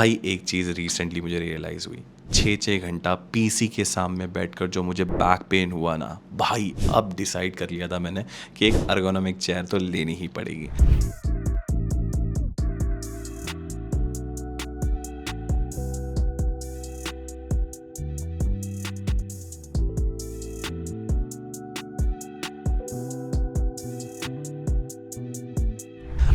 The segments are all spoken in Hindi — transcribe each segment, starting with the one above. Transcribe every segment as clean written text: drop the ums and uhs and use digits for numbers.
भाई एक चीज़ रिसेंटली मुझे रियलाइज़ हुई, 6-6 घंटा पीसी के सामने बैठकर जो मुझे बैक पेन हुआ ना भाई, अब डिसाइड कर लिया था मैंने कि एक अर्गोनोमिक चेयर तो लेनी ही पड़ेगी।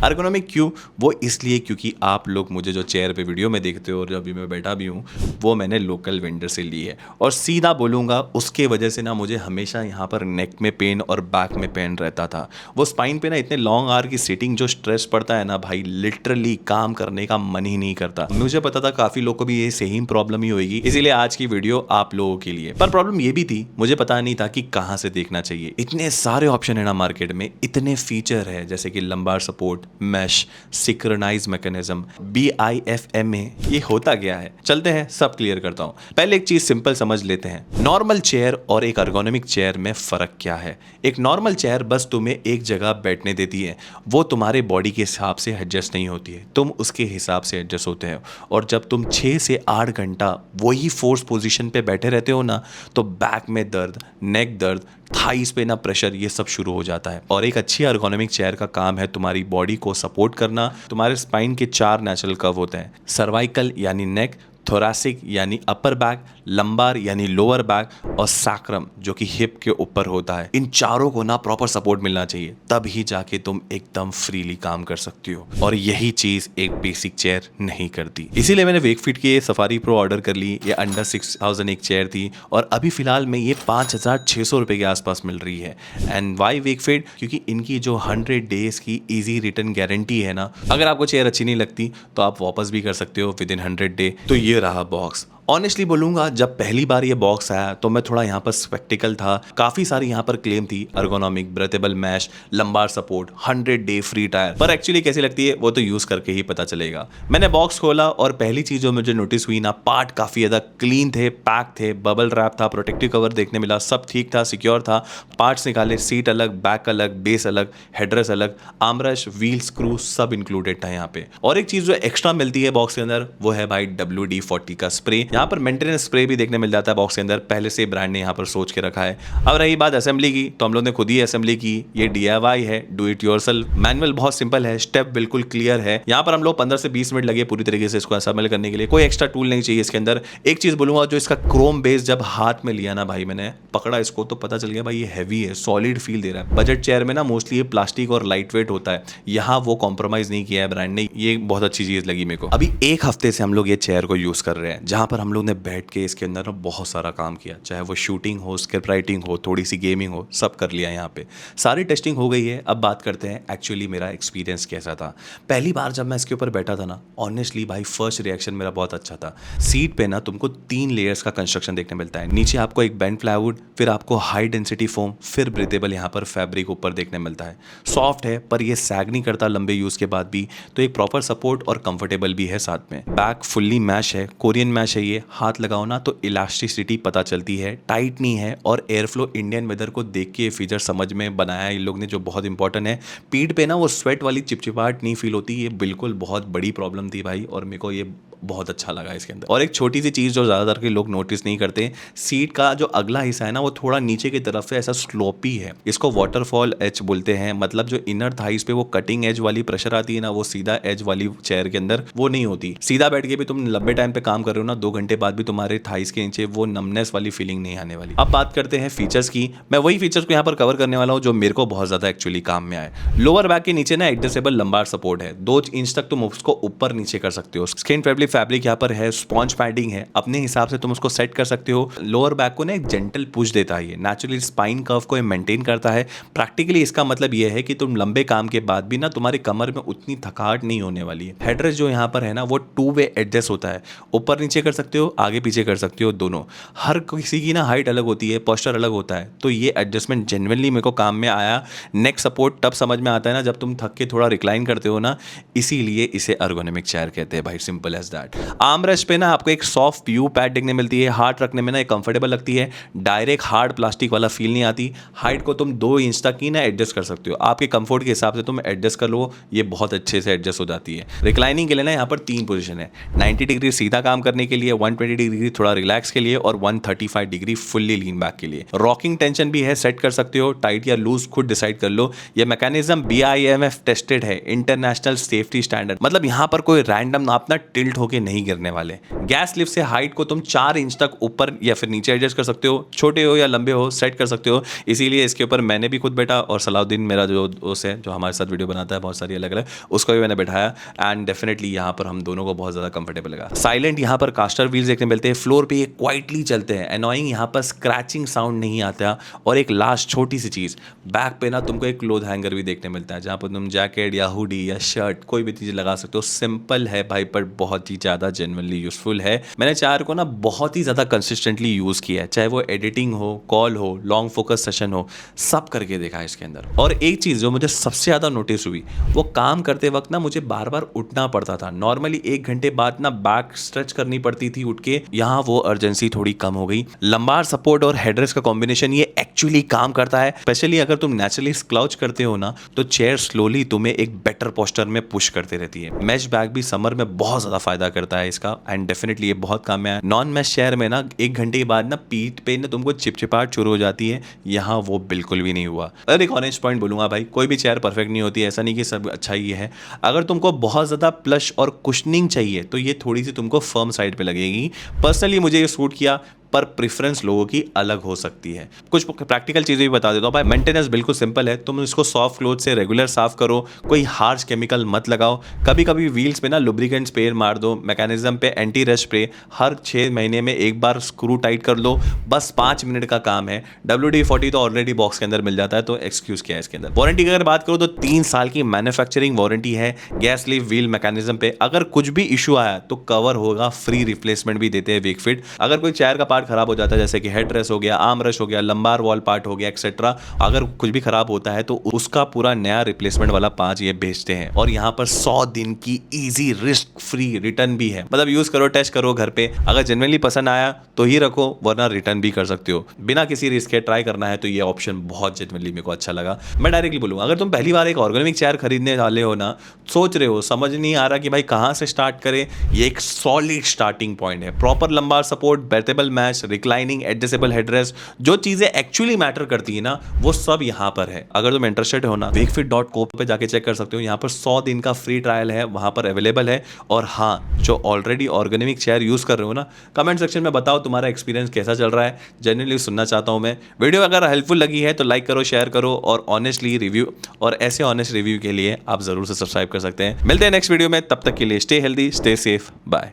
अर्गोनोमिक क्यों? वो इसलिए क्योंकि आप लोग मुझे जो चेयर पे वीडियो में देखते हो और अभी मैं बैठा भी हूँ, वो मैंने लोकल वेंडर से ली है। और सीधा बोलूँगा उसके वजह से ना मुझे हमेशा यहाँ पर नेक में पेन और बैक में पेन रहता था। वो स्पाइन पे ना इतने लॉन्ग आवर की सिटिंग जो स्ट्रेस पड़ता है ना भाई, लिटरली काम करने का मन ही नहीं करता। मुझे पता था काफ़ी लोग को भी ये सेम प्रॉब्लम ही होगी, इसीलिए आज की वीडियो आप लोगों के लिए। पर प्रॉब्लम ये भी थी, मुझे पता नहीं था कि कहाँ से देखना चाहिए। इतने सारे ऑप्शन है ना मार्केट में, इतने फीचर है जैसे कि lumbar support, mesh, synchronise mechanism, BIFMA, ये होता क्या है? चलते हैं सब क्लियर करता हूं। पहले एक चीज सिंपल समझ लेते हैं, नॉर्मल चेयर और एक अर्गोनोमिक चेयर में फर्क क्या है। एक नॉर्मल चेयर बस तुम्हें एक जगह बैठने देती है, वो तुम्हारे बॉडी के हिसाब से एडजस्ट नहीं होती है, तुम उसके हिसाब से एडजस्ट होते हो। और जब तुम 6 से 8 घंटा वही फोर्स पोजीशन पे बैठे रहते हो ना, तो बैक में दर्द, नेक दर्द, थाइस पे ना प्रेशर, ये सब शुरू हो जाता है। और एक अच्छी अर्गोनोमिक चेयर का काम है तुम्हारी बॉडी को सपोर्ट करना। तुम्हारे स्पाइन के 4 नेचुरल कर्व होते हैं, सर्वाइकल यानी नेक, थोरासिक यानी अपर बैक, लंबार यानी लोअर बैक, और सैक्रम जो कि हिप के ऊपर होता है। इन चारों को ना प्रॉपर सपोर्ट मिलना चाहिए, तब ही जाके तुम एकदम फ्रीली काम कर सकती हो। और यही चीज एक बेसिक चेयर नहीं करती। इसीलिए मैंने वेकफिट की सफारी प्रो ऑर्डर कर ली। ये अंडर 6000 एक चेयर थी और अभी फिलहाल में ये 5600 रुपए के आसपास मिल रही है। And why Wakefit? क्योंकि इनकी जो 100 डेज की इजी रिटर्न गारंटी है ना, अगर आपको चेयर अच्छी नहीं लगती तो आप वापस भी कर सकते हो विद इन 100 डे। तो ये रहा बॉक्स। ऑनेस्टली बोलूंगा, जब पहली बार ये बॉक्स आया तो मैं थोड़ा यहाँ पर स्पेक्टिकल था। काफी सारी यहाँ पर क्लेम थी, ergonomic, breathable mesh, lumbar support, 100 day free trial. पर एक्चुअली कैसी लगती है वो तो यूज करके ही पता चलेगा। मैंने बॉक्स खोला और पहली चीज जो मुझे नोटिस हुई ना, पार्ट काफी ज्यादा क्लीन थे, पैक थे, बबल रैप था, प्रोटेक्टिव कवर देखने मिला, सब ठीक था, सिक्योर था। पार्ट्स निकाले, सीट अलग, बैक अलग, बेस अलग, हेडरेस्ट अलग, आर्मरेस्ट, व्हील, स्क्रू सब इंक्लूडेड था यहाँ पे। और एक चीज जो एक्स्ट्रा मिलती है बॉक्स के अंदर, वो है भाई WD-40 का स्प्रे। यहाँ पर मेंटेनेंस स्प्रे भी देखने मिल जाता है बॉक्स के अंदर, पहले से ब्रांड ने यहाँ पर सोच के रखा है। अब रही बात असेंबली की, तो हम लोग ने खुद ही असेंबली की। ये DIY है, डू इट योरसेल्फ। मैनुअल बहुत सिंपल है, स्टेप बिल्कुल क्लियर है। यहाँ पर हम लोग 15 से 20 मिनट लगे पूरी तरीके से इसको असेंबल करने के लिए। कोई एक्स्ट्रा टूल नहीं चाहिए इसके अंदर। एक चीज बोलूंगा, जो इसका क्रोम बेस जब हाथ में लिया ना भाई, मैंने पकड़ा इसको तो पता चल गया भाई ये हैवी है, सॉलिड फील दे रहा है। बजट चेयर में ना मोस्टली ये प्लास्टिक और लाइट वेट होता है, यहाँ वो कॉम्प्रोमाइज नहीं किया है ब्रांड ने। ये बहुत अच्छी चीज लगी मेरे को। अभी 1 हफ्ते से हम लोग ये चेयर को यूज कर रहे हैं, जहां पर हम लोग ने बैठ के इसके अंदर बहुत सारा काम किया, चाहे वो शूटिंग हो, स्क्रिप्ट राइटिंग हो, थोड़ी सी गेमिंग हो, सब कर लिया यहाँ पे। सारी टेस्टिंग हो गई है। अब बात करते हैं एक्चुअली मेरा एक्सपीरियंस कैसा था। पहली बार जब मैं इसके ऊपर बैठा था ना, ऑनेस्टली भाई फर्स्ट रिएक्शन मेरा बहुत अच्छा था। सीट पे ना तुमको 3 लेयर्स का कंस्ट्रक्शन देखने मिलता है। नीचे आपको एक बेंड प्लाईवुड, फिर आपको हाई डेंसिटी फोम, फिर ब्रीथेबल यहाँ पर फैब्रिक ऊपर देखने मिलता है। सॉफ्ट है पर ये सैग नहीं करता लंबे यूज के बाद भी, तो एक प्रॉपर सपोर्ट और कंफर्टेबल भी है साथ में। बैक फुल्ली मैश है, कोरियन मैश है ये। हाथ लगाओ ना तो इलास्टिसिटी पता चलती है, टाइट नहीं है। और एयर फ्लो इंडियन वेदर को देख के ये फीचर समझ में बनाया इन लोग ने, जो बहुत इंपॉर्टेंट है। पीठ पे ना वो स्वेट वाली चिपचिपाहट नहीं फील होती, ये बिल्कुल बहुत बड़ी प्रॉब्लम थी भाई, और मेरे को ये बहुत अच्छा लगा इसके अंदर। और एक छोटी सी चीज जो ज्यादातर के लोग नोटिस नहीं करते, सीट का जो अगला हिस्सा है ना, वो थोड़ा नीचे की तरफ से ऐसा स्लोपी है। इसको वाटरफॉल एज बोलते हैं, मतलब जो इनर थाइस पे वो कटिंग एज वाली प्रेशर आती है ना, वो सीधा एज वाली चेयर के अंदर वो नहीं होती। सीधा बैठ के भी तुम लंबे टाइम पे काम कर रहे हो ना, 2 घंटे बाद भी तुम्हारे थाइस के नीचे वो नमनेस वाली फीलिंग नहीं आने वाली। अब बात करते हैं फीचर्स की। मैं वही फीचर्स को यहाँ पर कवर करने वाला हूँ जो मेरे को बहुत ज्यादा एक्चुअली काम में आए। लोअर बैक के नीचे ना एडजस्टेबल लंबार सपोर्ट है, 2 इंच तक तुम उसको ऊपर नीचे कर सकते हो। स्किन फ्रेंडली फैब्रिक यहाँ पर है, स्पॉन्ज पैडिंग है, अपने हिसाब से तुम उसको सेट कर सकते हो। लोअर बैक को ना एक जेंटल पुश देता है, ये नेचुरली स्पाइन कर्व को मेंटेन करता है। प्रैक्टिकली इसका मतलब ये है कि तुम लंबे काम के बाद भी ना तुम्हारी कमर में उतनी थकावट नहीं होने वाली है। हेडरेस्ट जो यहाँ पर है ना, वो 2 वे एडजस्ट होता है, ऊपर नीचे कर सकते हो, आगे पीछे कर सकते हो, दोनों। हर किसी की ना हाइट अलग होती है, पोस्चर अलग होता है, तो ये एडजस्टमेंट जेन्युइनली मेरे को काम में आया। नेक सपोर्ट तब समझ में आता है ना जब तुम थक के थोड़ा रिक्लाइन करते हो ना, इसीलिए इसे अर्गोनोमिक चेयर कहते हैं भाई, simple as that. That. Arm rest पे ना आपको एक सॉफ्ट व्यू पैड देखने मिलती है, हार्ड रखने में ना एक कंफर्टेबल लगती है, डायरेक्ट हार्ड प्लास्टिक वाला फील नहीं आती। हाइट को तुम 2 इंच तक ही ना एडजस्ट कर सकते हो, आपके कंफर्ट के हिसाब से तुम एडजस्ट कर लो, ये बहुत अच्छे से एडजस्ट हो जाती है। रिक्लाइनिंग के लिए ना यहाँ पर 3 पोजीशन है, 90 डिग्री सीधा काम करने के लिए, 120 डिग्री थोड़ा रिलैक्स के लिए और 135 डिग्री फुल्ली लीन बैक के लिए। रॉकिंग टेंशन भी है, सेट कर सकते हो, टाइट या लूज खुद डिसाइड कर लो। ये मैकेनिज्म BIMF टेस्टेड है, इंटरनेशनल सेफ्टी स्टैंडर्ड, मतलब यहाँ पर कोई रैंडम आप ना टिल्ट होके नहीं गिरने वाले। गैस लिफ्ट से हाइट को तुम 4 इंच तक ऊपर या फिर नीचे एडजस्ट कर सकते हो, छोटे हो या लंबे हो सेट कर सकते हो। इसीलिए इसके ऊपर मैंने भी खुद बैठा और सलाउद्दीन मेरा जो दोस्त है जो हमारे साथ वीडियो बनाता है बहुत सारी अलग अलग, उसको भी मैंने बैठाया एंड डेफिनेटली यहाँ पर हम दोनों को बहुत ज़्यादा कंफर्टेबल लगा। साइलेंट यहाँ पर कास्टर व्हील्स देखने मिलते हैं, फ्लोर पे ये क्वाइटली चलते हैं, एनॉइंग यहाँ पर स्क्रैचिंग साउंड नहीं आता। और एक लास्ट छोटी सी चीज़, बैक पे ना तुमको एक क्लोथ हैंगर भी देखने मिलता है जहाँ पर तुम जैकेट या हुडी या शर्ट कोई भी चीज़ लगा सकते हो। सिंपल है भाई पर बहुत ही ज़्यादा जेन्युइनली यूजफुल है। मैंने चार को ना बहुत ही ज़्यादा कंसिस्टेंटली यूज़ किया है, चाहे वो एडिटिंग हो, कॉल हो, लॉन्ग फोकस सेशन हो, सब करके देखा है इसके अंदर। और एक चीज़ जो मुझे सबसे ज़्यादा नोटिस हुई, वो काम करते वक्त ना मुझे बार बार उठना पड़ता था। नॉर्मली 1 घंटे बाद ना बैक स्ट्रेच करनी पड़ती थी उठ के, यहाँ वो अर्जेंसी थोड़ी कम हो गई। लंबार सपोर्ट और हेडरेस्ट का कॉम्बिनेशन ये एक्चुअली काम करता है, स्पेशली अगर तुम नेचुरली स्क्लाउच करते हो ना तो चेयर स्लोली तुम्हें एक बेटर पोस्टर में पुश करते रहती है। मैश बैग भी समर में बहुत ज़्यादा फायदा करता है इसका एंड डेफिनेटली ये बहुत काम में है। नॉन मैश चेयर में ना 1 घंटे के बाद ना पीठ पे ना तुमको चिपचिपाहट शुरू हो जाती है, यहाँ वो बिल्कुल भी नहीं हुआ। अगर एक ऑनेस्ट पॉइंट बोलूँगा भाई, कोई भी चेयर परफेक्ट नहीं होती है, ऐसा नहीं कि सब अच्छा ही है। अगर तुमको बहुत ज़्यादा प्लश और कुशनिंग चाहिए तो ये थोड़ी सी तुमको फर्म साइड पे लगेगी। पर्सनली मुझे ये सूट किया, पर प्रेफरेंस लोगों की अलग हो सकती है। कुछ प्रैक्टिकल चीज़ें भी बता देता हूँ भाई। मेंटेनेंस बिल्कुल सिंपल है, तुम इसको सॉफ्ट क्लोथ से रेगुलर साफ करो, कोई हार्श केमिकल मत लगाओ। कभी कभी व्हील्स पे ना लुब्रिकेंट स्प्रे मार दो, मैकेनिज्म पे एंटी रस्ट स्प्रे हर 6 महीने में एक बार स्क्रू टाइट कर लो, बस 5 मिनट का काम है। WD-40 तो ऑलरेडी बॉक्स के अंदर मिल जाता है, तो एक्सक्यूज क्या है इसके अंदर। वारंटी की अगर बात करो तो 3 साल की मैन्युफैक्चरिंग वारंटी है गैस लीफ व्हील मैकेनिज्म पे। अगर कुछ भी इशू आया तो कवर होगा, फ्री रिप्लेसमेंट भी देते हैं वेकफिट। अगर कोई चेयर का पार्ट खराब हो जाता है, जैसे कि हेड रेस्ट हो गया, आर्म रेस्ट हो गया, लंबार वॉल पार्ट हो गया एक्सेट्रा, अगर कुछ भी खराब होता है तो उसका पूरा नया रिप्लेसमेंट वाला पार्ट ये बेचते हैं। और यहाँ पर 100 दिन की इजी रिस्क फ्री रिटर्न भी है, मतलब यूज करो, टेस्ट करो घर पे, अगर जेन्युइनली पसंद आया तो ही रखो, वरना रिटर्न भी कर सकते हो बिना किसी रिस्क के। ट्राई करना है तो ये ऑप्शन बहुत जेन्युइनली मेरे को अच्छा लगा। मैं डायरेक्टली बोलूँगा, अगर तुम पहली बार एक ऑर्गेनिक चेयर खरीदने वाले हो ना, सोच रहे हो, समझ नहीं आ रहा कि भाई कहाँ से स्टार्ट करें, ये एक सॉलिड स्टार्टिंग पॉइंट है। Proper lumbar support, breathable mesh, reclining, adjustable headrest, जो चीजें एक्चुअली मैटर करती है ना वो सब यहाँ पर है। अगर तुम इंटरेस्टेड हो ना, wakefit.co पे जाके चेक कर सकते हो, यहाँ पर 100 दिन का फ्री ट्रायल है, वहां पर अवेलेबल है। और हाँ, जो ऑलरेडी ऑर्गेनिक चेयर यूज कर रहे हो ना, कमेंट सेक्शन में बताओ तुम्हारा एक्सपीरियंस कैसा चल रहा है, जेन्युइनली सुनना चाहता हूं मैं। वीडियो अगर हेल्पफुल लगी है तो लाइक करो, शेयर करो और ऑनेस्टली रिव्यू, और ऐसे ऑनेस्ट रिव्यू के लिए आप जरूर से सब्सक्राइब कर सकते हैं। मिलते हैं नेक्स्ट वीडियो में, तब तक के लिए stay healthy, stay safe, bye.